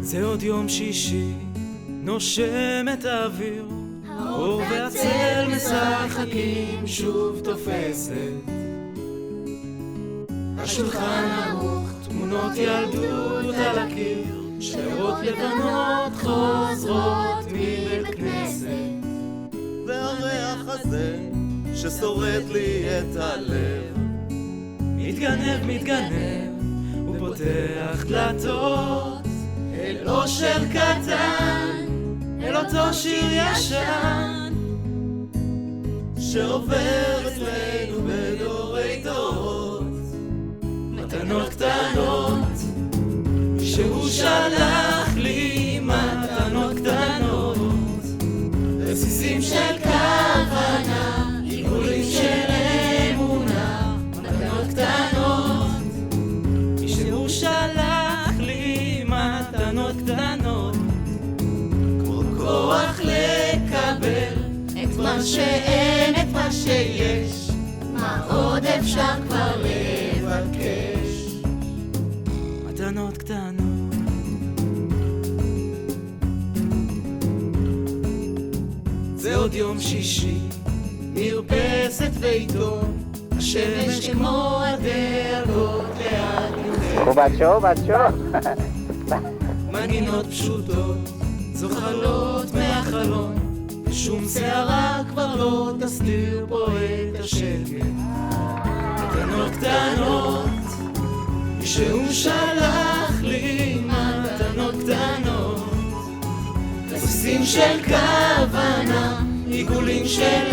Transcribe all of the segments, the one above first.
זה עוד יום שישי, נושם את האוויר, האור והצל משחקים, שוב תופסת השולחן ערוך, תמונות ילדות על הקיר, שיירות לבנות חוזרות מבית כנסת. והריח הזה ששורט לי את הלב מתגנב, מתגנב, הוא פותח דלתות אל אושר קטן, אל אותו שיר ישן שעובר אצלנו בדורי דורות. מתנות קטנות שהוא שלח לי, מתנות קטנות, רסיסים של כוונה, עיגולים של אמונה. מתנות קטנות שהוא שלח לי, מתנות קטנות, כמו כוח לקבל את מה שאין, את מה שיש, מה עוד אפשר כבר לבקש. מתנות קטנות. זה עוד יום שישי, מרפסת ועיתון, השמש כמו הדאגות לאט יותר. מנגינות פשוטות זוחלות מהחלון, ושום שערה כבר לא תסתיר פה את השקט. מתנות קטנות שהוא שלח לי, מתנות קטנות, רסיסים של כוונה, עיגולים של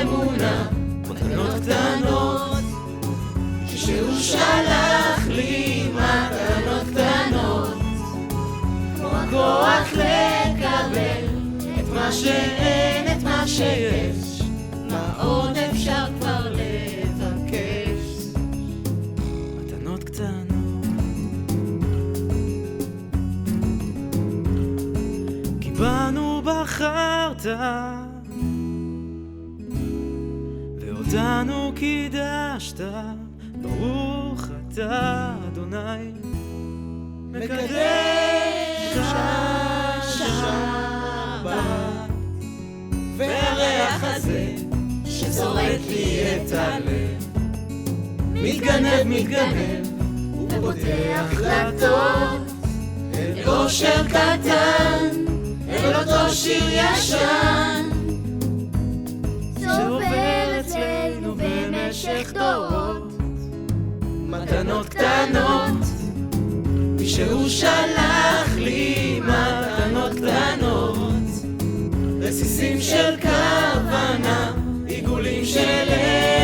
אמונה. מתנות קטנות שהוא שלח לי, מתנות קטנות, כמו הכוח לקבל את מה שאין, את מה שיש, מה עוד אפשר כבר לבקש. מתנות קטנות. כי בנו בחרת ואותנו קידשת, ברוך אתה אדוני מקדש השבת. והריח הזה שזורק לי את הלב מתגנב, מתגנב, הוא פותח דלתות אל אושר קטן, אל אותו שיר ישן שעובר אצלנו במשך דורות. מתנות קטנות שהוא שלח לי, מתנות קטנות, רסיסים של כוונה, עיגולים של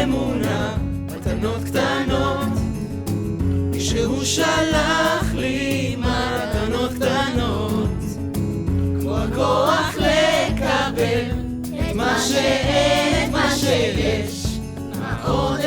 אמונה. מתנות קטנות שהוא שלח לי, מתנות קטנות, כמו הכוח לקבל את מה שאין, את מה שיש, מה עוד